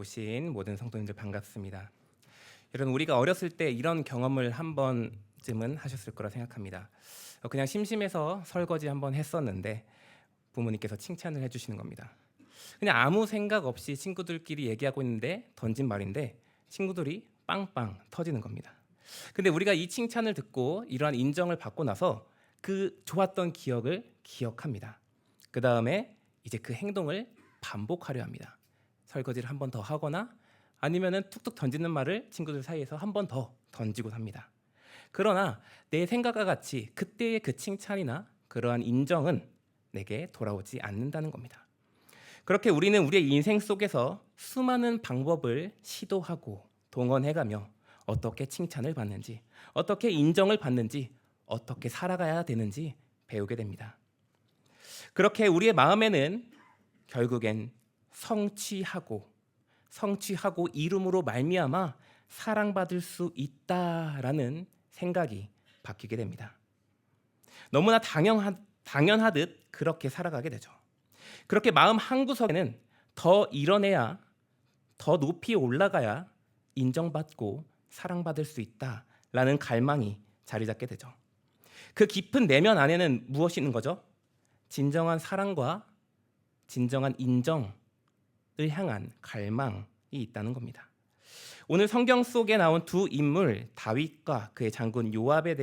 오신 모든 성도님들 반갑습니다. 여러분, 우리가 어렸을 때 이런 경험을 한 번쯤은 하셨을 거라 생각합니다. 그냥 심심해서 설거지 한번 했었는데 부모님께서 칭찬을 해주시는 겁니다. 그냥 아무 생각 없이 친구들끼리 얘기하고 있는데 던진 말인데 친구들이 빵빵 터지는 겁니다. 근데 우리가 이 칭찬을 듣고 이러한 인정을 받고 나서 그 좋았던 기억을 기억합니다. 그 다음에 이제 그 행동을 반복하려 합니다. 설거지를 한 번 더 하거나 아니면은 툭툭 던지는 말을 친구들 사이에서 한 번 더 던지고 삽니다. 그러나 내 생각과 같이 그때의 그 칭찬이나 그러한 인정은 내게 돌아오지 않는다는 겁니다. 그렇게 우리는 우리의 인생 속에서 수많은 방법을 시도하고 동원해가며 어떻게 칭찬을 받는지, 어떻게 인정을 받는지, 어떻게 살아가야 되는지 배우게 됩니다. 그렇게 우리의 마음에는 결국엔 성취하고 이름으로 말미암아 사랑받을 수 있다라는 생각이 바뀌게 됩니다. 너무나 당연하듯 그렇게 살아가게 되죠. 그렇게 마음 한구석에는 더 이뤄내야, 더 높이 올라가야 인정받고 사랑받을 수 있다라는 갈망이 자리 잡게 되죠. 그 깊은 내면 안에는 무엇이 있는 거죠? 진정한 사랑과 진정한 인정을 향한 갈망이 있다는 겁니다. 오늘 성경 속에 나온 두 인물 다윗과 그의 장군 요압에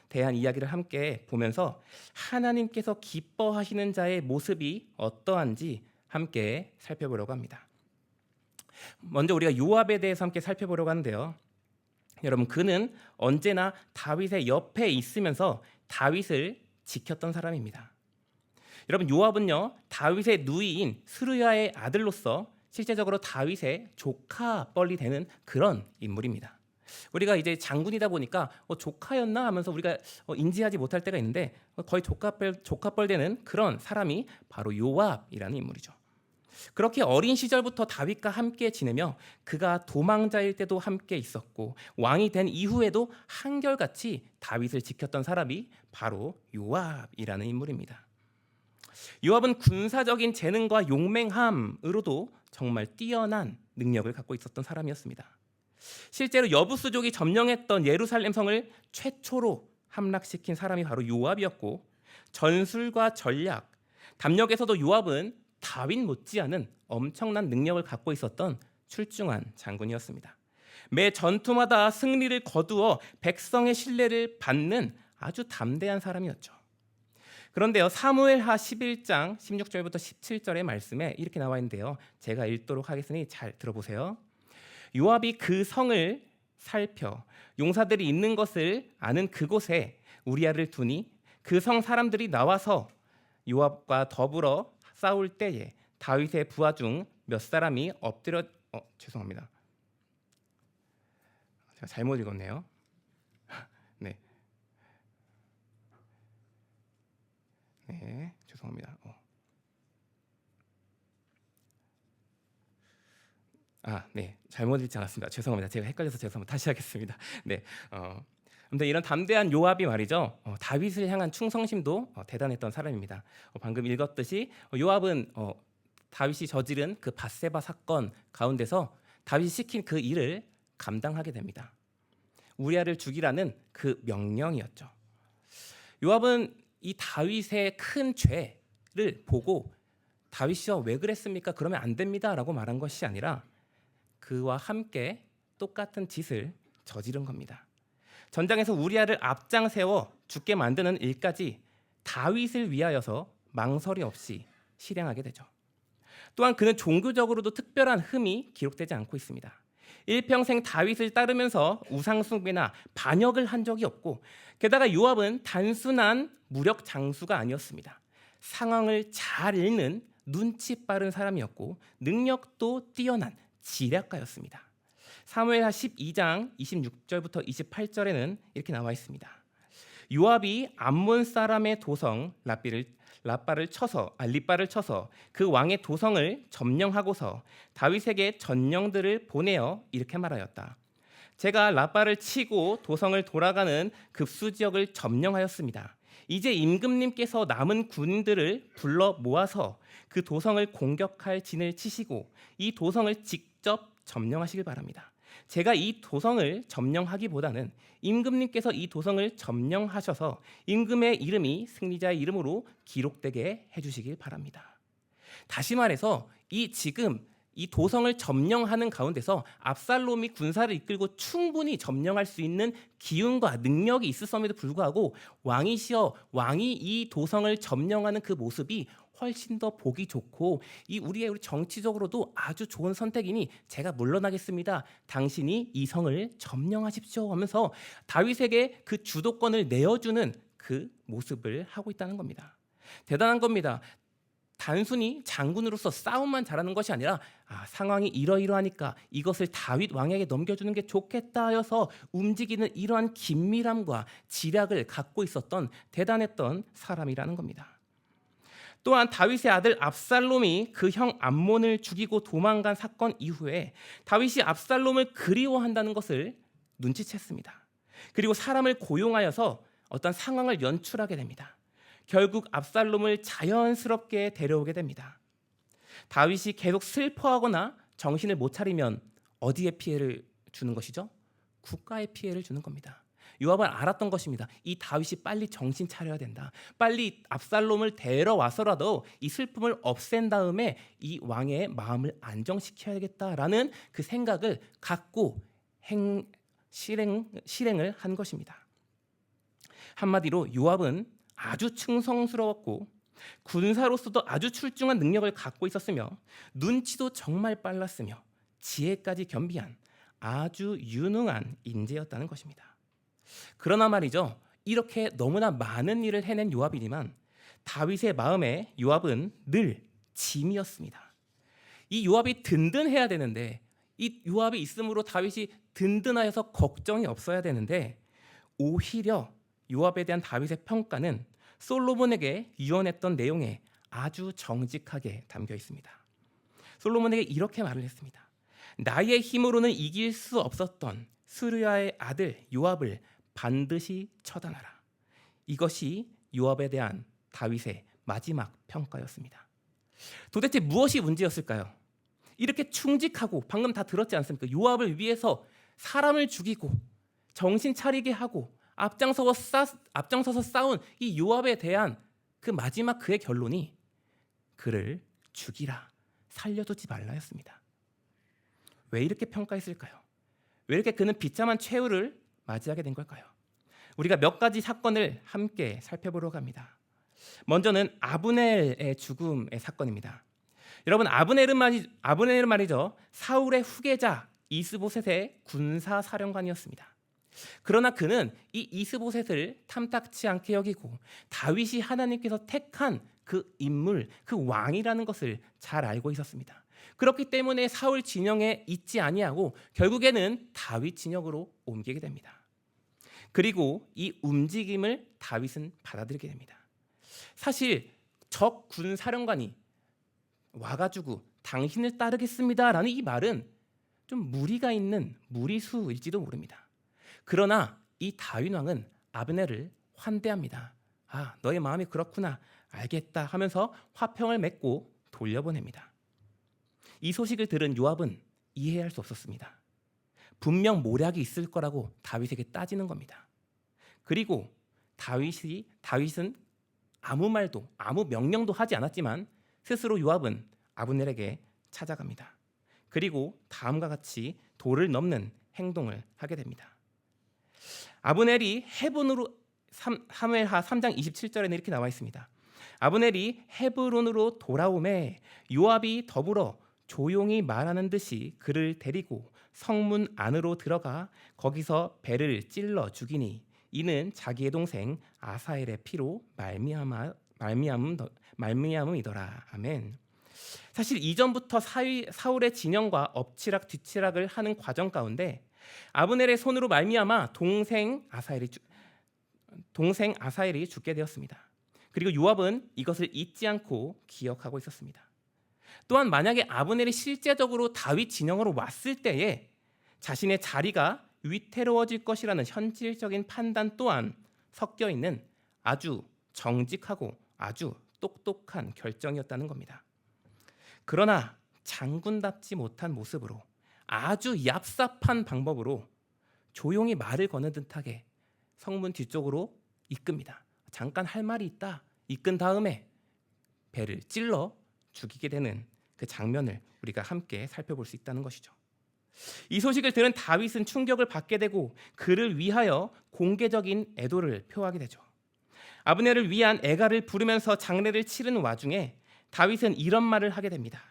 대한 이야기를 함께 보면서 하나님께서 기뻐하시는 자의 모습이 어떠한지 함께 살펴보려고 합니다. 먼저 우리가 요압에 대해서 함께 살펴보려고 하는데요. 여러분, 그는 언제나 다윗의 옆에 있으면서 다윗을 지켰던 사람입니다. 여러분, 요압은요, 다윗의 누이인 스루야의 아들로서 실제적으로 다윗의 조카뻘이 되는 그런 인물입니다. 우리가 이제 장군이다 보니까 조카였나 하면서 우리가 인지하지 못할 때가 있는데 거의 조카뻘 되는 그런 사람이 바로 요압이라는 인물이죠. 그렇게 어린 시절부터 다윗과 함께 지내며 그가 도망자일 때도 함께 있었고 왕이 된 이후에도 한결같이 다윗을 지켰던 사람이 바로 요압이라는 인물입니다. 요압은 군사적인 재능과 용맹함으로도 정말 뛰어난 능력을 갖고 있었던 사람이었습니다. 실제로 여부수족이 점령했던 예루살렘 성을 최초로 함락시킨 사람이 바로 요압이었고 전술과 전략, 담력에서도 요압은 다윗 못지않은 엄청난 능력을 갖고 있었던 출중한 장군이었습니다. 매 전투마다 승리를 거두어 백성의 신뢰를 받는 아주 담대한 사람이었죠. 그런데요, 사무엘하 11장 16절부터 17절의 말씀에 이렇게 나와 있는데요. 제가 읽도록 하겠으니 잘 들어보세요. 요압이 그 성을 살펴 용사들이 있는 것을 아는 그곳에 우리아를 두니 그 성 사람들이 나와서 요압과 더불어 싸울 때에 다윗의 부하 중 몇 사람이 엎드려 죄송합니다. 제가 잘못 읽었네요. 네. 네, 죄송합니다. 네, 잘못 읽지 않았습니다. 죄송합니다. 제가 헷갈려서 죄송합니다. 다시 하겠습니다. 네, 아무튼 이런 담대한 요압이 말이죠. 다윗을 향한 충성심도 대단했던 사람입니다. 방금 읽었듯이 요압은 다윗이 저지른 그 밧세바 사건 가운데서 다윗이 시킨 그 일을 감당하게 됩니다. 우리아를 죽이라는 그 명령이었죠. 요압은 이 다윗의 큰 죄를 보고 다윗이요, 왜 그랬습니까? 그러면 안 됩니다라고 말한 것이 아니라 그와 함께 똑같은 짓을 저지른 겁니다. 전장에서 우리아를 앞장 세워 죽게 만드는 일까지 다윗을 위하여서 망설이 없이 실행하게 되죠. 또한 그는 종교적으로도 특별한 흠이 기록되지 않고 있습니다. 일평생 다윗을 따르면서 우상숭배나 반역을 한 적이 없고 게다가 요압은 단순한 무력 장수가 아니었습니다. 상황을 잘 읽는 눈치 빠른 사람이었고 능력도 뛰어난 지략가였습니다. 사무엘하 12장 26절부터 28절에는 이렇게 나와 있습니다. 요압이 암몬 사람의 도성 립바를 쳐서 그 왕의 도성을 점령하고서 다윗에게 전령들을 보내어 이렇게 말하였다. 제가 랍바를 치고 도성을 돌아가는 급수 지역을 점령하였습니다. 이제 임금님께서 남은 군들을 불러 모아서 그 도성을 공격할 진을 치시고 이 도성을 직접 점령하시길 바랍니다. 제가 이 도성을 점령하기보다는 임금님께서 이 도성을 점령하셔서 임금의 이름이 승리자의 이름으로 기록되게 해주시길 바랍니다. 다시 말해서 지금 이 도성을 점령하는 가운데서 압살롬이 군사를 이끌고 충분히 점령할 수 있는 기운과 능력이 있었음에도 불구하고 왕이 이 도성을 점령하는 그 모습이 훨씬 더 보기 좋고 우리 정치적으로도 아주 좋은 선택이니 제가 물러나겠습니다. 당신이 이 성을 점령하십시오 하면서 다윗에게 그 주도권을 내어주는 그 모습을 하고 있다는 겁니다. 대단한 겁니다. 단순히 장군으로서 싸움만 잘하는 것이 아니라 상황이 이러이러하니까 이것을 다윗 왕에게 넘겨주는 게 좋겠다 하여서 움직이는 이러한 긴밀함과 지략을 갖고 있었던 대단했던 사람이라는 겁니다. 또한 다윗의 아들 압살롬이 그 형 암몬을 죽이고 도망간 사건 이후에 다윗이 압살롬을 그리워한다는 것을 눈치챘습니다. 그리고 사람을 고용하여서 어떤 상황을 연출하게 됩니다. 결국 압살롬을 자연스럽게 데려오게 됩니다. 다윗이 계속 슬퍼하거나 정신을 못 차리면 어디에 피해를 주는 것이죠? 국가에 피해를 주는 겁니다. 요압은 알았던 것입니다. 이 다윗이 빨리 정신 차려야 된다. 빨리 압살롬을 데려와서라도 이 슬픔을 없앤 다음에 이 왕의 마음을 안정시켜야겠다라는 그 생각을 갖고 실행을 한 것입니다. 한마디로 요압은 아주 충성스러웠고 군사로서도 아주 출중한 능력을 갖고 있었으며 눈치도 정말 빨랐으며 지혜까지 겸비한 아주 유능한 인재였다는 것입니다. 그러나 말이죠, 이렇게 너무나 많은 일을 해낸 요압이지만 다윗의 마음에 요압은 늘 짐이었습니다. 이 요압이 든든해야 되는데 이 요압이 있음으로 다윗이 든든하여서 걱정이 없어야 되는데 오히려 요압에 대한 다윗의 평가는 솔로몬에게 유언했던 내용에 아주 정직하게 담겨 있습니다. 솔로몬에게 이렇게 말을 했습니다. 나의 힘으로는 이길 수 없었던 스루야의 아들 요압을 반드시 처단하라. 이것이 요압에 대한 다윗의 마지막 평가였습니다. 도대체 무엇이 문제였을까요? 이렇게 충직하고 방금 다 들었지 않습니까? 요압을 위해서 사람을 죽이고 정신 차리게 하고 앞장서서 싸운 이 요압에 대한 그 마지막 그의 결론이 그를 죽이라, 살려두지 말라였습니다. 왜 이렇게 평가했을까요? 왜 이렇게 그는 비참한 최후를 맞이하게 된 걸까요? 우리가 몇 가지 사건을 함께 살펴보려고 합니다. 먼저는 아브넬의 죽음의 사건입니다. 여러분, 아브넬은 말이죠, 사울의 후계자 이스보셋의 군사사령관이었습니다. 그러나 그는 이 이스보셋을 탐탁치 않게 여기고 다윗이 하나님께서 택한 그 인물, 그 왕이라는 것을 잘 알고 있었습니다. 그렇기 때문에 사울 진영에 있지 아니하고 결국에는 다윗 진영으로 옮기게 됩니다. 그리고 이 움직임을 다윗은 받아들이게 됩니다. 사실 적 군사령관이 와가지고 당신을 따르겠습니다라는 이 말은 좀 무리가 있는 무리수일지도 모릅니다. 그러나 이 다윗 왕은 아브넬을 환대합니다. 너의 마음이 그렇구나, 알겠다 하면서 화평을 맺고 돌려보냅니다. 이 소식을 들은 요압은 이해할 수 없었습니다. 분명 모략이 있을 거라고 다윗에게 따지는 겁니다. 그리고 다윗은 아무 말도 아무 명령도 하지 않았지만 스스로 요압은 아브넬에게 찾아갑니다. 그리고 다음과 같이 도를 넘는 행동을 하게 됩니다. 아브넬이 헤브론으로 사무엘하 3장 27절에는 이렇게 나와 있습니다. 아브넬이 헤브론으로 돌아오매 요압이 더불어 조용히 말하는 듯이 그를 데리고 성문 안으로 들어가 거기서 배를 찔러 죽이니 이는 자기의 동생 아사엘의 피로 말미암음이더라. 아멘. 사실 이전부터 사울의 진영과 엎치락 뒤치락을 하는 과정 가운데 아브넬의 손으로 말미암아 동생 아사엘이 죽게 되었습니다. 그리고 요압은 이것을 잊지 않고 기억하고 있었습니다. 또한 만약에 아브넬이 실제적으로 다윗 진영으로 왔을 때에 자신의 자리가 위태로워질 것이라는 현실적인 판단 또한 섞여 있는 아주 정직하고 아주 똑똑한 결정이었다는 겁니다. 그러나 장군답지 못한 모습으로 아주 얍삽한 방법으로 조용히 말을 거는 듯하게 성문 뒤쪽으로 이끕니다. 잠깐 할 말이 있다. 이끈 다음에 배를 찔러 죽이게 되는 그 장면을 우리가 함께 살펴볼 수 있다는 것이죠. 이 소식을 들은 다윗은 충격을 받게 되고 그를 위하여 공개적인 애도를 표하게 되죠. 아브넬을 위한 애가를 부르면서 장례를 치르는 와중에 다윗은 이런 말을 하게 됩니다.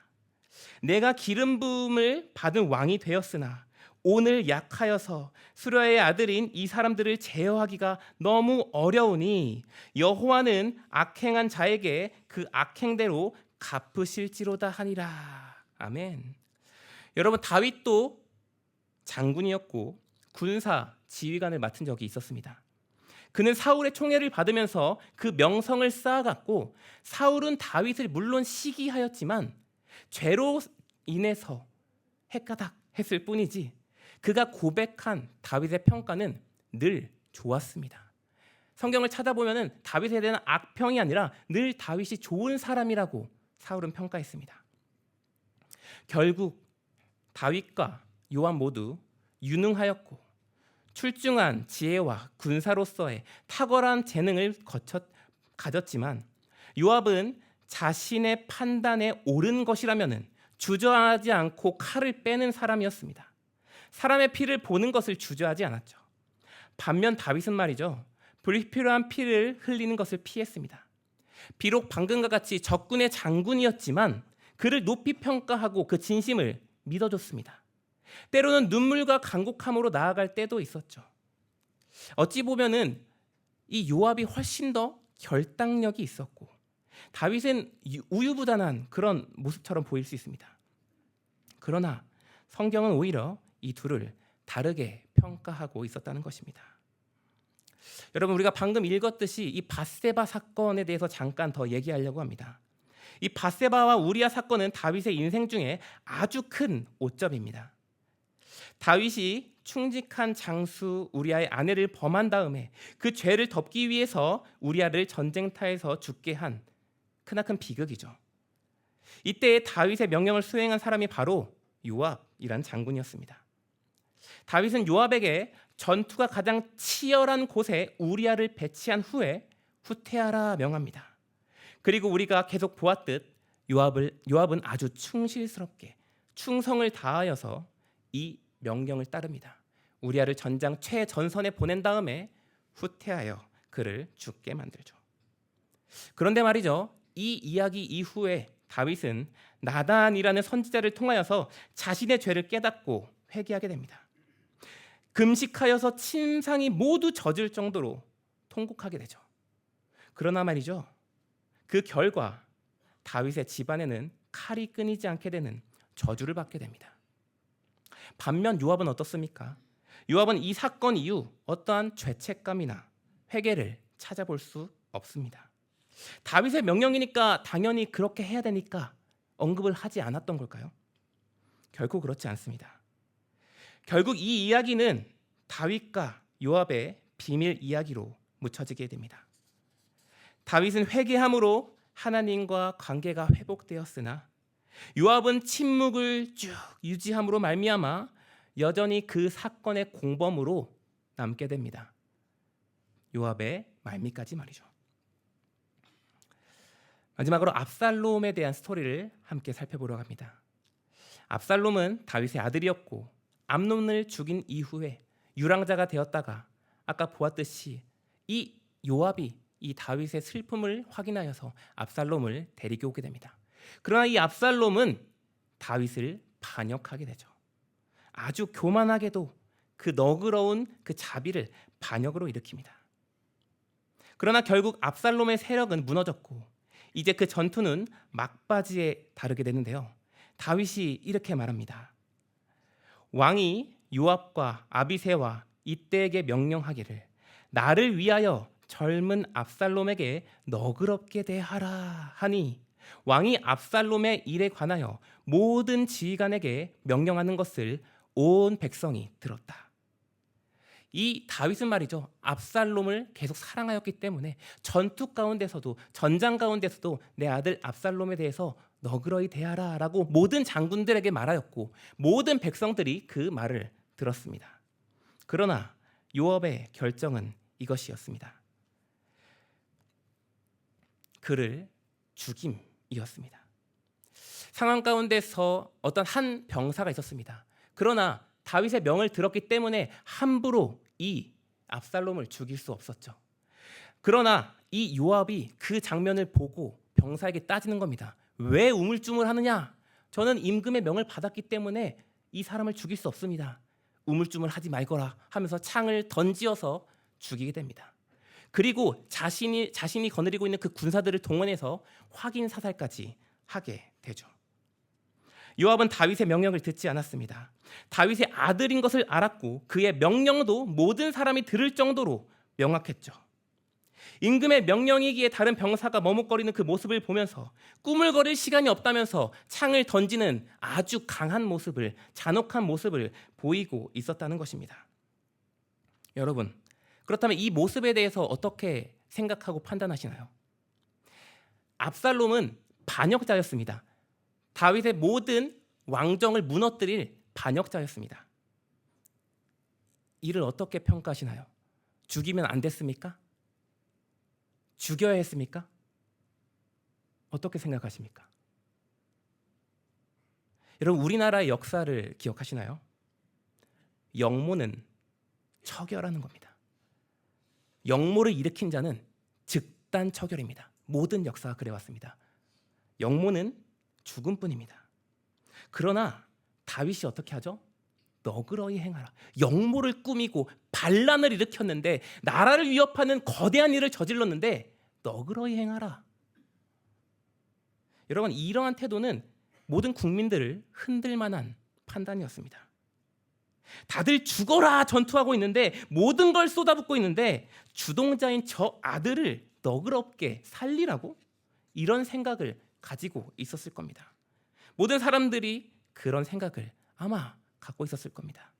내가 기름 부음을 받은 왕이 되었으나 오늘 약하여서 수르야의 아들인 이 사람들을 제어하기가 너무 어려우니 여호와는 악행한 자에게 그 악행대로 갚으실지로다 하니라. 아멘. 여러분, 다윗도 장군이었고 군사 지휘관을 맡은 적이 있었습니다. 그는 사울의 총애를 받으면서 그 명성을 쌓아갔고 사울은 다윗을 물론 시기하였지만 죄로 인해서 헷가닥 했을 뿐이지 그가 고백한 다윗의 평가는 늘 좋았습니다. 성경을 찾아보면 다윗에 대한 악평이 아니라 늘 다윗이 좋은 사람이라고 사울은 평가했습니다. 결국 다윗과 요압 모두 유능하였고 출중한 지혜와 군사로서의 탁월한 재능을 가졌지만 요압은 자신의 판단에 옳은 것이라면 주저하지 않고 칼을 빼는 사람이었습니다. 사람의 피를 보는 것을 주저하지 않았죠. 반면 다윗은 말이죠, 불필요한 피를 흘리는 것을 피했습니다. 비록 방금과 같이 적군의 장군이었지만 그를 높이 평가하고 그 진심을 믿어줬습니다. 때로는 눈물과 간곡함으로 나아갈 때도 있었죠. 어찌 보면은 이 요압이 훨씬 더 결단력이 있었고 다윗은 우유부단한 그런 모습처럼 보일 수 있습니다. 그러나 성경은 오히려 이 둘을 다르게 평가하고 있었다는 것입니다. 여러분, 우리가 방금 읽었듯이 이 밧세바 사건에 대해서 잠깐 더 얘기하려고 합니다. 이 밧세바와 우리아 사건은 다윗의 인생 중에 아주 큰 오점입니다. 다윗이 충직한 장수 우리아의 아내를 범한 다음에 그 죄를 덮기 위해서 우리아를 전쟁터에서 죽게 한 크나큰 비극이죠. 이때 다윗의 명령을 수행한 사람이 바로 요압이란 장군이었습니다. 다윗은 요압에게 전투가 가장 치열한 곳에 우리아를 배치한 후에 후퇴하라 명합니다. 그리고 우리가 계속 보았듯 요압은 아주 충실스럽게 충성을 다하여서 이 명령을 따릅니다. 우리아를 전장 최전선에 보낸 다음에 후퇴하여 그를 죽게 만들죠. 그런데 말이죠, 이 이야기 이후에 다윗은 나단이라는 선지자를 통하여서 자신의 죄를 깨닫고 회개하게 됩니다. 금식하여서 침상이 모두 젖을 정도로 통곡하게 되죠. 그러나 말이죠, 그 결과 다윗의 집안에는 칼이 끊이지 않게 되는 저주를 받게 됩니다. 반면 요압은 어떻습니까? 요압은 이 사건 이후 어떠한 죄책감이나 회개를 찾아볼 수 없습니다. 다윗의 명령이니까 당연히 그렇게 해야 되니까 언급을 하지 않았던 걸까요? 결코 그렇지 않습니다. 결국 이 이야기는 다윗과 요압의 비밀 이야기로 묻혀지게 됩니다. 다윗은 회개함으로 하나님과 관계가 회복되었으나 요압은 침묵을 쭉 유지함으로 말미암아 여전히 그 사건의 공범으로 남게 됩니다. 요압의 말미까지 말이죠. 마지막으로 압살롬에 대한 스토리를 함께 살펴보려고 합니다. 압살롬은 다윗의 아들이었고 암논을 죽인 이후에 유랑자가 되었다가 아까 보았듯이 이 요압이 이 다윗의 슬픔을 확인하여서 압살롬을 데리고 오게 됩니다. 그러나 이 압살롬은 다윗을 반역하게 되죠. 아주 교만하게도 그 너그러운 그 자비를 반역으로 일으킵니다. 그러나 결국 압살롬의 세력은 무너졌고 이제 그 전투는 막바지에 다르게 되는데요. 다윗이 이렇게 말합니다. 왕이 요압과 아비새와 이때에게 명령하기를 나를 위하여 젊은 압살롬에게 너그럽게 대하라 하니 왕이 압살롬의 일에 관하여 모든 지휘관에게 명령하는 것을 온 백성이 들었다. 이 다윗은 말이죠, 압살롬을 계속 사랑하였기 때문에 전투 가운데서도, 전장 가운데서도 내 아들 압살롬에 대해서 너그러이 대하라라고 모든 장군들에게 말하였고 모든 백성들이 그 말을 들었습니다. 그러나 요압의 결정은 이것이었습니다. 그를 죽임이었습니다. 상황 가운데서 어떤 한 병사가 있었습니다. 그러나 다윗의 명을 들었기 때문에 함부로 이 압살롬을 죽일 수 없었죠. 그러나 이 요압이 그 장면을 보고 병사에게 따지는 겁니다. 왜 우물쭈물하느냐? 저는 임금의 명을 받았기 때문에 이 사람을 죽일 수 없습니다. 우물쭈물하지 말거라 하면서 창을 던지어서 죽이게 됩니다. 그리고 자신이 거느리고 있는 그 군사들을 동원해서 확인 사살까지 하게 되죠. 요압은 다윗의 명령을 듣지 않았습니다. 다윗의 아들인 것을 알았고 그의 명령도 모든 사람이 들을 정도로 명확했죠. 임금의 명령이기에 다른 병사가 머뭇거리는 그 모습을 보면서 꾸물거릴 시간이 없다면서 창을 던지는 아주 강한 모습을, 잔혹한 모습을 보이고 있었다는 것입니다. 여러분, 그렇다면 이 모습에 대해서 어떻게 생각하고 판단하시나요? 압살롬은 반역자였습니다. 다윗의 모든 왕정을 무너뜨릴 반역자였습니다. 이를 어떻게 평가하시나요? 죽이면 안 됐습니까? 죽여야 했습니까? 어떻게 생각하십니까? 여러분, 우리나라의 역사를 기억하시나요? 역모는 처결하는 겁니다. 역모를 일으킨 자는 즉단 처결입니다. 모든 역사가 그래왔습니다. 역모는 죽음뿐입니다. 그러나 다윗이 어떻게 하죠? 너그러이 행하라. 역모를 꾸미고 반란을 일으켰는데, 나라를 위협하는 거대한 일을 저질렀는데 너그러이 행하라. 여러분, 이러한 태도는 모든 국민들을 흔들 만한 판단이었습니다. 다들 죽어라 전투하고 있는데, 모든 걸 쏟아붓고 있는데 주동자인 저 아들을 너그럽게 살리라고? 이런 생각을 가지고 있었을 겁니다. 모든 사람들이 그런 생각을 아마 갖고 있었을 겁니다.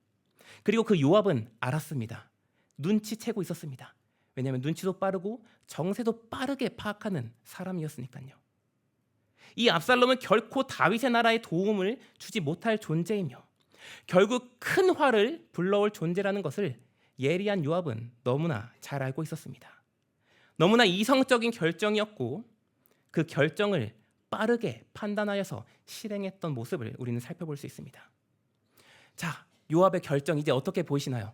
그리고 그 요압은 알았습니다. 눈치채고 있었습니다. 왜냐하면 눈치도 빠르고 정세도 빠르게 파악하는 사람이었으니까요. 이 압살롬은 결코 다윗의 나라에 도움을 주지 못할 존재이며 결국 큰 화를 불러올 존재라는 것을 예리한 요압은 너무나 잘 알고 있었습니다. 너무나 이성적인 결정이었고 그 결정을 빠르게 판단하여서 실행했던 모습을 우리는 살펴볼 수 있습니다. 자, 요압의 결정 이제 어떻게 보이시나요?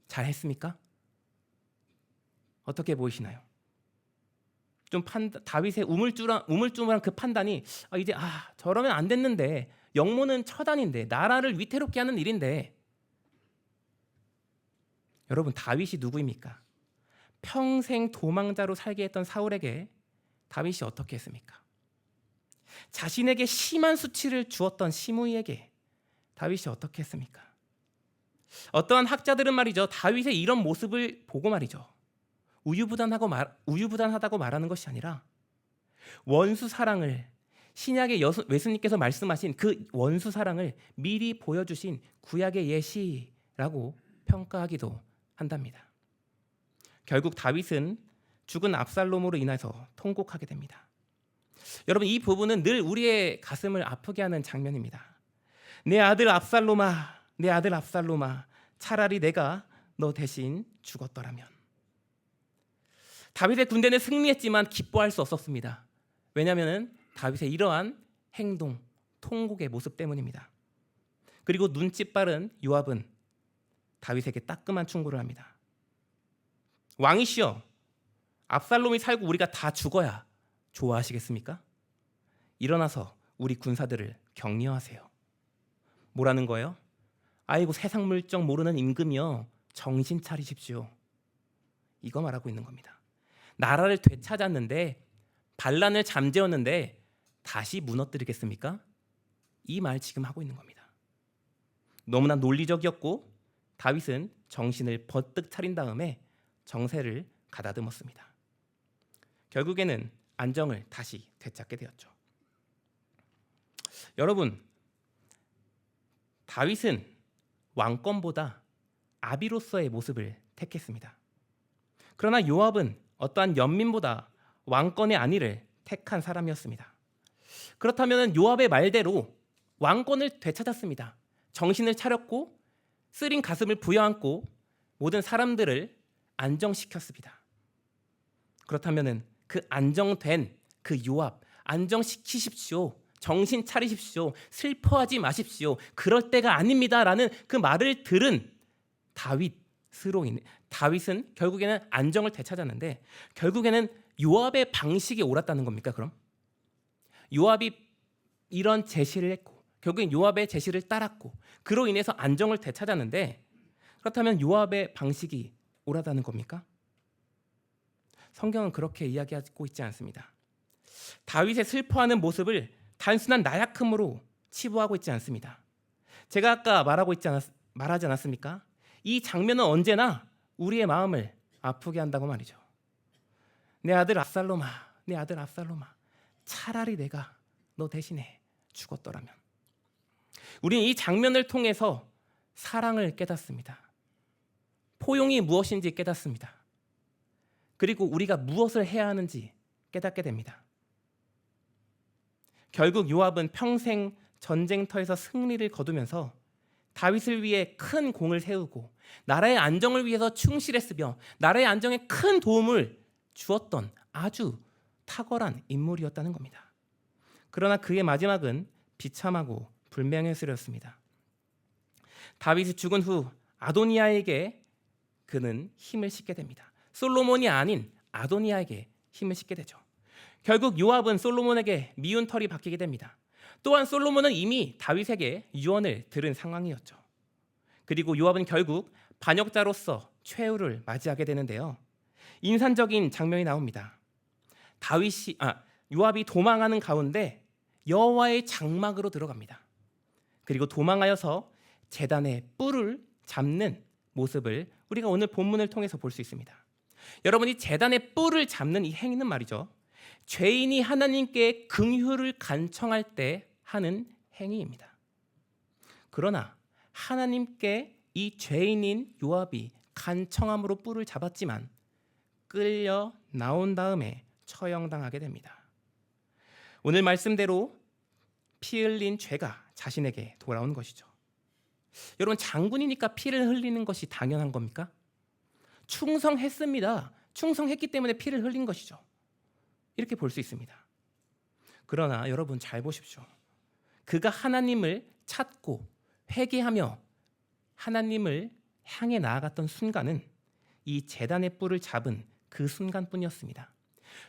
잘했습니까? 어떻게 보이시나요? 좀 다윗의 우물쭈물한 그 판단이 이제 저러면 안 됐는데, 역모는 처단인데, 나라를 위태롭게 하는 일인데. 여러분, 다윗이 누구입니까? 평생 도망자로 살게 했던 사울에게 다윗이 어떻게 했습니까? 자신에게 심한 수치를 주었던 시므이에게 다윗이 어떻게 했습니까? 어떠한 학자들은 말이죠, 다윗의 이런 모습을 보고 말이죠, 우유부단하다고 말하는 것이 아니라 원수 사랑을, 신약의 예수님께서 말씀하신 그 원수 사랑을 미리 보여주신 구약의 예시라고 평가하기도 한답니다. 결국 다윗은 죽은 압살롬으로 인해서 통곡하게 됩니다. 여러분, 이 부분은 늘 우리의 가슴을 아프게 하는 장면입니다. 내 아들 압살롬아, 내 아들 압살롬아, 차라리 내가 너 대신 죽었더라면. 다윗의 군대는 승리했지만 기뻐할 수 없었습니다. 왜냐하면 다윗의 이러한 행동, 통곡의 모습 때문입니다. 그리고 눈치 빠른 요압은 다윗에게 따끔한 충고를 합니다. 왕이시여, 압살롬이 살고 우리가 다 죽어야 좋아하시겠습니까? 일어나서 우리 군사들을 격려하세요. 뭐라는 거예요? 아이고, 세상 물정 모르는 임금이여, 정신 차리십시오. 이거 말하고 있는 겁니다. 나라를 되찾았는데, 반란을 잠재웠는데 다시 무너뜨리겠습니까? 이 말 지금 하고 있는 겁니다. 너무나 논리적이었고 다윗은 정신을 번뜩 차린 다음에 정세를 가다듬었습니다. 결국에는 안정을 다시 되찾게 되었죠. 여러분, 다윗은 왕권보다 아비로서의 모습을 택했습니다. 그러나 요압은 어떠한 연민보다 왕권의 안위를 택한 사람이었습니다. 그렇다면 요압의 말대로 왕권을 되찾았습니다. 정신을 차렸고 쓰린 가슴을 부여안고 모든 사람들을 안정시켰습니다. 그렇다면 그 안정된 그 요압, 안정시키십시오. 정신 차리십시오. 슬퍼하지 마십시오. 그럴 때가 아닙니다라는 그 말을 들은 다윗은 결국에는 안정을 되찾았는데 결국에는 요압의 방식이 옳았다는 겁니까? 그럼 요압이 이런 제시를 했고 결국엔 요압의 제시를 따랐고 그로 인해서 안정을 되찾았는데 그렇다면 요압의 방식이 옳았다는 겁니까? 성경은 그렇게 이야기하고 있지 않습니다. 다윗의 슬퍼하는 모습을 단순한 나약함으로 치부하고 있지 않습니다. 제가 아까 말하지 않았습니까? 이 장면은 언제나 우리의 마음을 아프게 한다고 말이죠. 내 아들 압살롬아, 내 아들 압살롬아, 차라리 내가 너 대신에 죽었더라면. 우리는 이 장면을 통해서 사랑을 깨닫습니다. 포용이 무엇인지 깨닫습니다. 그리고 우리가 무엇을 해야 하는지 깨닫게 됩니다. 결국 요압은 평생 전쟁터에서 승리를 거두면서 다윗을 위해 큰 공을 세우고 나라의 안정을 위해서 충실했으며 나라의 안정에 큰 도움을 주었던 아주 탁월한 인물이었다는 겁니다. 그러나 그의 마지막은 비참하고 불명예스러웠습니다. 다윗이 죽은 후 아도니아에게 그는 힘을 싣게 됩니다. 솔로몬이 아닌 아도니아에게 힘을 싣게 되죠. 결국 요압은 솔로몬에게 미운 털이 박히게 됩니다. 또한 솔로몬은 이미 다윗에게 유언을 들은 상황이었죠. 그리고 요압은 결국 반역자로서 최후를 맞이하게 되는데요. 인상적인 장면이 나옵니다. 요압이 도망하는 가운데 여호와의 장막으로 들어갑니다. 그리고 도망하여서 제단의 뿔을 잡는 모습을 우리가 오늘 본문을 통해서 볼 수 있습니다. 여러분이 제단의 뿔을 잡는 이 행위는 말이죠. 죄인이 하나님께 긍휼을 간청할 때 하는 행위입니다. 그러나 하나님께 이 죄인인 요압이 간청함으로 뿔을 잡았지만 끌려 나온 다음에 처형당하게 됩니다. 오늘 말씀대로 피 흘린 죄가 자신에게 돌아온 것이죠. 여러분, 장군이니까 피를 흘리는 것이 당연한 겁니까? 충성했습니다. 충성했기 때문에 피를 흘린 것이죠. 이렇게 볼 수 있습니다. 그러나 여러분 잘 보십시오. 그가 하나님을 찾고 회개하며 하나님을 향해 나아갔던 순간은 이 제단의 뿔을 잡은 그 순간뿐이었습니다.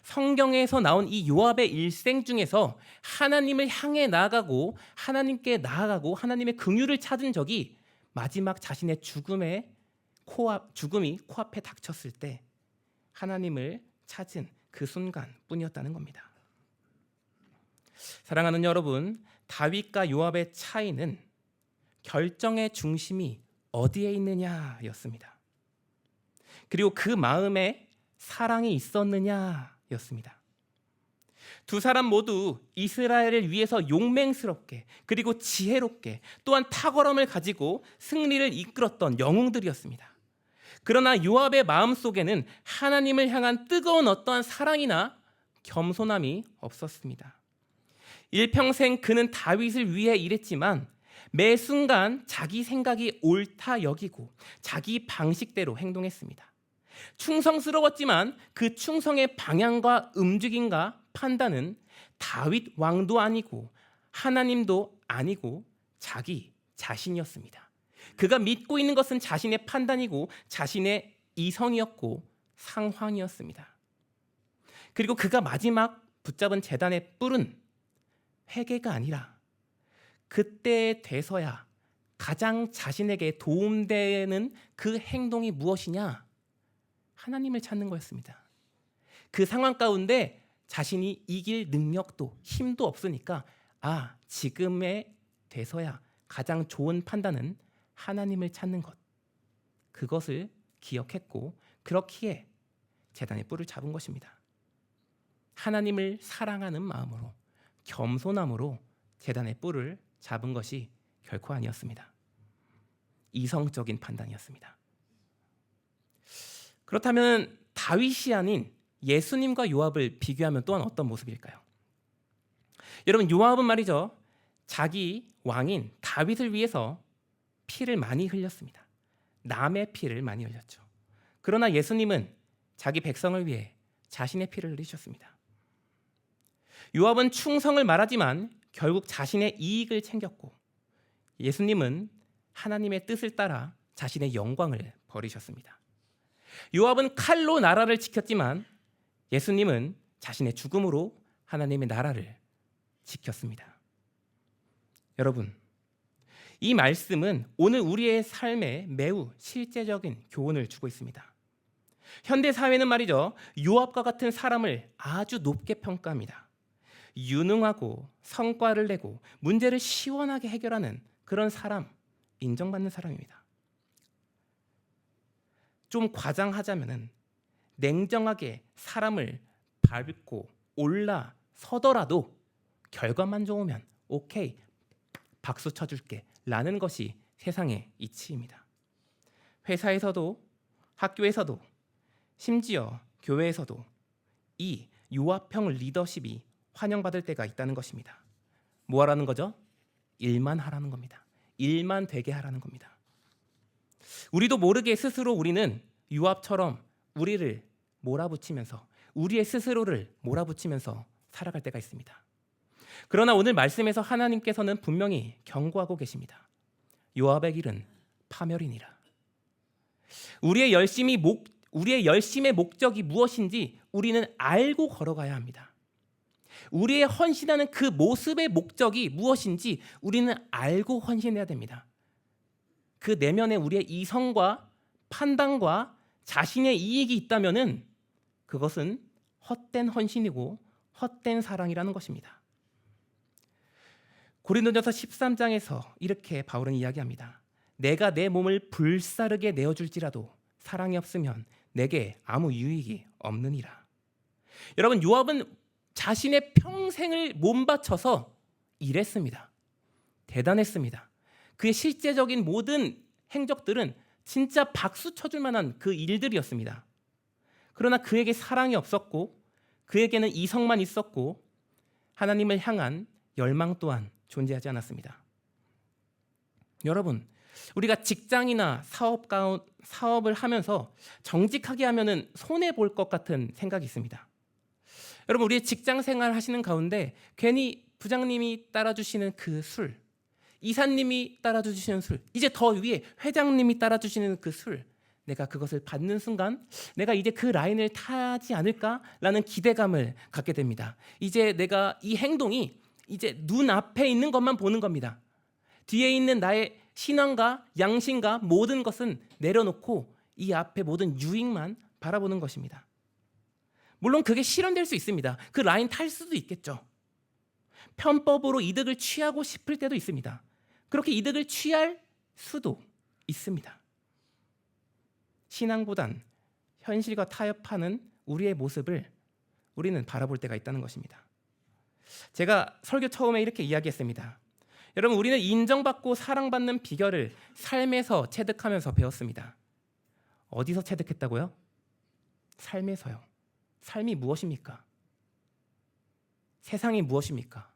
성경에서 나온 이 요압의 일생 중에서 하나님을 향해 나아가고 하나님께 나아가고 하나님의 긍휼을 찾은 적이 마지막 자신의 죽음이 코앞에 닥쳤을 때 하나님을 찾은 그 순간뿐이었다는 겁니다. 사랑하는 여러분, 다윗과 요압의 차이는 결정의 중심이 어디에 있느냐였습니다. 그리고 그 마음에 사랑이 있었느냐였습니다. 두 사람 모두 이스라엘을 위해서 용맹스럽게 그리고 지혜롭게 또한 탁월함을 가지고 승리를 이끌었던 영웅들이었습니다. 그러나 요압의 마음속에는 하나님을 향한 뜨거운 어떠한 사랑이나 겸손함이 없었습니다. 일평생 그는 다윗을 위해 일했지만 매 순간 자기 생각이 옳다 여기고 자기 방식대로 행동했습니다. 충성스러웠지만 그 충성의 방향과 움직임과 판단은 다윗 왕도 아니고 하나님도 아니고 자기 자신이었습니다. 그가 믿고 있는 것은 자신의 판단이고 자신의 이성이었고 상황이었습니다. 그리고 그가 마지막 붙잡은 제단의 뿔은 회개가 아니라 그때에 돼서야 가장 자신에게 도움되는 그 행동이 무엇이냐? 하나님을 찾는 거였습니다. 그 상황 가운데 자신이 이길 능력도 힘도 없으니까 지금에 돼서야 가장 좋은 판단은 하나님을 찾는 것. 그것을 기억했고 그렇기에 제단의 뿔을 잡은 것입니다. 하나님을 사랑하는 마음으로 겸손함으로 제단의 뿔을 잡은 것이 결코 아니었습니다. 이성적인 판단이었습니다. 그렇다면 다윗이 아닌 예수님과 요압을 비교하면 또한 어떤 모습일까요? 여러분, 요압은 말이죠, 자기 왕인 다윗을 위해서 피를 많이 흘렸습니다. 남의 피를 많이 흘렸죠. 그러나 예수님은 자기 백성을 위해 자신의 피를 흘리셨습니다. 요압은 충성을 말하지만 결국 자신의 이익을 챙겼고, 예수님은 하나님의 뜻을 따라 자신의 영광을 버리셨습니다. 요압은 칼로 나라를 지켰지만 예수님은 자신의 죽음으로 하나님의 나라를 지켰습니다. 여러분, 이 말씀은 오늘 우리의 삶에 매우 실제적인 교훈을 주고 있습니다. 현대 사회는 말이죠, 요압과 같은 사람을 아주 높게 평가합니다. 유능하고 성과를 내고 문제를 시원하게 해결하는 그런 사람, 인정받는 사람입니다. 좀 과장하자면은 냉정하게 사람을 밟고 올라서더라도 결과만 좋으면 오케이, 박수 쳐줄게 라는 것이 세상의 이치입니다. 회사에서도 학교에서도 심지어 교회에서도 이 요압형 리더십이 환영받을 때가 있다는 것입니다. 뭐 하라는 거죠? 일만 하라는 겁니다. 일만 되게 하라는 겁니다. 우리도 모르게 스스로 우리는 요압처럼 우리를 몰아붙이면서, 우리의 스스로를 몰아붙이면서 살아갈 때가 있습니다. 그러나 오늘 말씀에서 하나님께서는 분명히 경고하고 계십니다. 요압의 길은 파멸이니라. 우리의 열심의 목적이 무엇인지 우리는 알고 걸어가야 합니다. 우리의 헌신하는 그 모습의 목적이 무엇인지 우리는 알고 헌신해야 됩니다. 그 내면에 우리의 이성과 판단과 자신의 이익이 있다면은 그것은 헛된 헌신이고 헛된 사랑이라는 것입니다. 고린도전서 13장에서 이렇게 바울은 이야기합니다. 내가 내 몸을 불사르게 내어줄지라도 사랑이 없으면 내게 아무 유익이 없느니라. 여러분, 요압은 자신의 평생을 몸바쳐서 일했습니다. 대단했습니다. 그의 실제적인 모든 행적들은 진짜 박수 쳐줄 만한 그 일들이었습니다. 그러나 그에게 사랑이 없었고, 그에게는 이성만 있었고, 하나님을 향한 열망 또한 존재하지 않았습니다. 여러분, 우리가 직장이나 사업을 하면서 정직하게 하면은 손해 볼 것 같은 생각이 있습니다. 여러분, 우리의 직장 생활 하시는 가운데 괜히 부장님이 따라주시는 그 술, 이사님이 따라주시는 술, 이제 더 위에 회장님이 따라주시는 그 술, 내가 그것을 받는 순간 내가 이제 그 라인을 타지 않을까라는 기대감을 갖게 됩니다. 이제 내가 이 행동이 이제 눈앞에 있는 것만 보는 겁니다. 뒤에 있는 나의 신앙과 양심과 모든 것은 내려놓고 이 앞에 모든 유익만 바라보는 것입니다. 물론 그게 실현될 수 있습니다. 그 라인 탈 수도 있겠죠. 편법으로 이득을 취하고 싶을 때도 있습니다. 그렇게 이득을 취할 수도 있습니다. 신앙보단 현실과 타협하는 우리의 모습을 우리는 바라볼 때가 있다는 것입니다. 제가 설교 처음에 이렇게 이야기했습니다. 여러분, 우리는 인정받고 사랑받는 비결을 삶에서 체득하면서 배웠습니다. 어디서 체득했다고요? 삶에서요. 삶이 무엇입니까? 세상이 무엇입니까?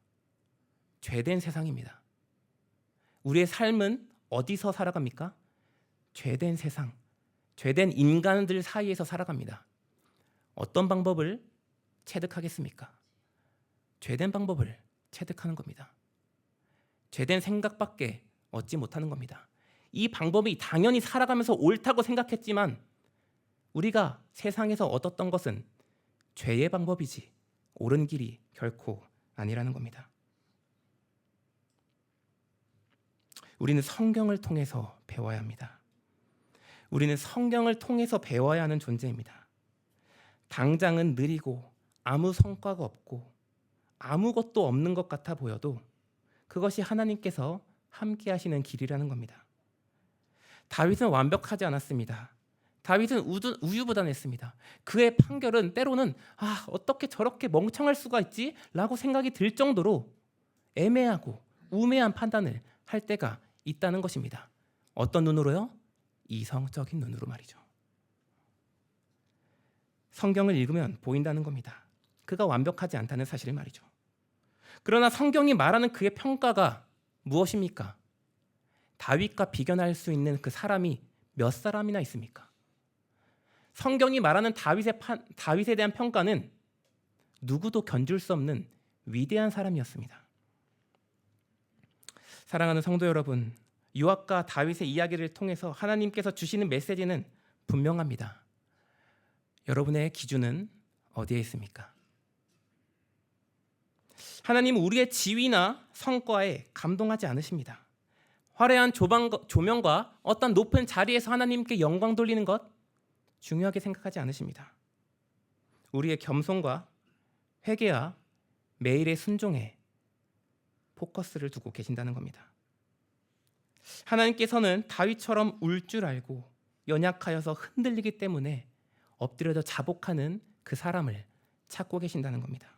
죄된 세상입니다. 우리의 삶은 어디서 살아갑니까? 죄된 세상, 죄된 인간들 사이에서 살아갑니다. 어떤 방법을 체득하겠습니까? 죄된 방법을 체득하는 겁니다. 죄된 생각밖에 얻지 못하는 겁니다. 이 방법이 당연히 살아가면서 옳다고 생각했지만 우리가 세상에서 얻었던 것은 죄의 방법이지 옳은 길이 결코 아니라는 겁니다. 우리는 성경을 통해서 배워야 합니다. 우리는 성경을 통해서 배워야 하는 존재입니다. 당장은 느리고 아무 성과가 없고 아무것도 없는 것 같아 보여도 그것이 하나님께서 함께 하시는 길이라는 겁니다. 다윗은 완벽하지 않았습니다. 다윗은 우유부단했습니다. 그의 판결은 때로는 어떻게 저렇게 멍청할 수가 있지? 라고 생각이 들 정도로 애매하고 우매한 판단을 할 때가 있다는 것입니다. 어떤 눈으로요? 이성적인 눈으로 말이죠. 성경을 읽으면 보인다는 겁니다. 그가 완벽하지 않다는 사실을 말이죠. 그러나 성경이 말하는 그의 평가가 무엇입니까? 다윗과 비견할 수 있는 그 사람이 몇 사람이나 있습니까? 성경이 말하는 다윗에 대한 평가는 누구도 견줄 수 없는 위대한 사람이었습니다. 사랑하는 성도 여러분, 요압과 다윗의 이야기를 통해서 하나님께서 주시는 메시지는 분명합니다. 여러분의 기준은 어디에 있습니까? 하나님은 우리의 지위나 성과에 감동하지 않으십니다. 화려한 조명과 어떤 높은 자리에서 하나님께 영광 돌리는 것 중요하게 생각하지 않으십니다. 우리의 겸손과 회개와 매일의 순종에 포커스를 두고 계신다는 겁니다. 하나님께서는 다윗처럼 울 줄 알고 연약하여서 흔들리기 때문에 엎드려져 자복하는 그 사람을 찾고 계신다는 겁니다.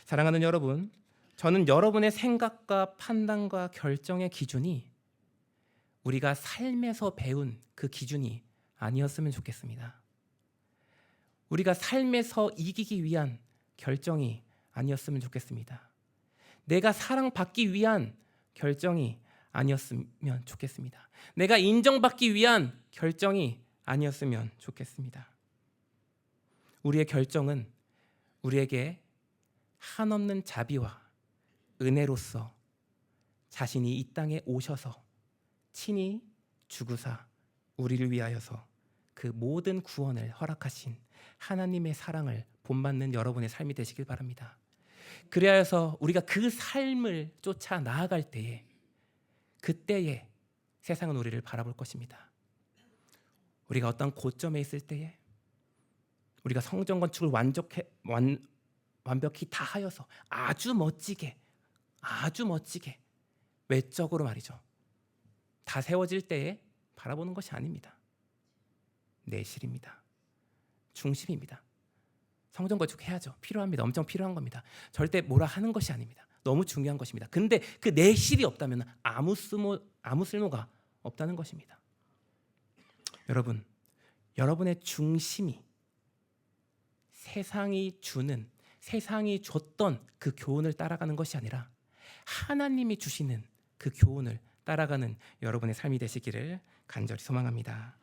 사랑하는 여러분, 저는 여러분의 생각과 판단과 결정의 기준이 우리가 삶에서 배운 그 기준이 아니었으면 좋겠습니다. 우리가 삶에서 이기기 위한 결정이 아니었으면 좋겠습니다. 내가 사랑받기 위한 결정이 아니었으면 좋겠습니다. 내가 인정받기 위한 결정이 아니었으면 좋겠습니다. 우리의 결정은 우리에게 한없는 자비와 은혜로서 자신이 이 땅에 오셔서 친히 죽으사 우리를 위하여서 그 모든 구원을 허락하신 하나님의 사랑을 본받는 여러분의 삶이 되시길 바랍니다. 그리하여서 우리가 그 삶을 쫓아 나아갈 때에 그때에 세상은 우리를 바라볼 것입니다. 우리가 어떤 고점에 있을 때에 우리가 성전 건축을 완벽히 다 하여서 아주 멋지게 외적으로 말이죠, 다 세워질 때에 바라보는 것이 아닙니다. 내실입니다. 중심입니다. 성전 건축해야죠. 필요합니다. 엄청 필요한 겁니다. 절대 뭐라 하는 것이 아닙니다. 너무 중요한 것입니다. 근데 그 내실이 없다면 아무 쓸모가 없다는 것입니다. 여러분, 여러분의 중심이 세상이 줬던 그 교훈을 따라가는 것이 아니라 하나님이 주시는 그 교훈을 따라가는 여러분의 삶이 되시기를 간절히 소망합니다.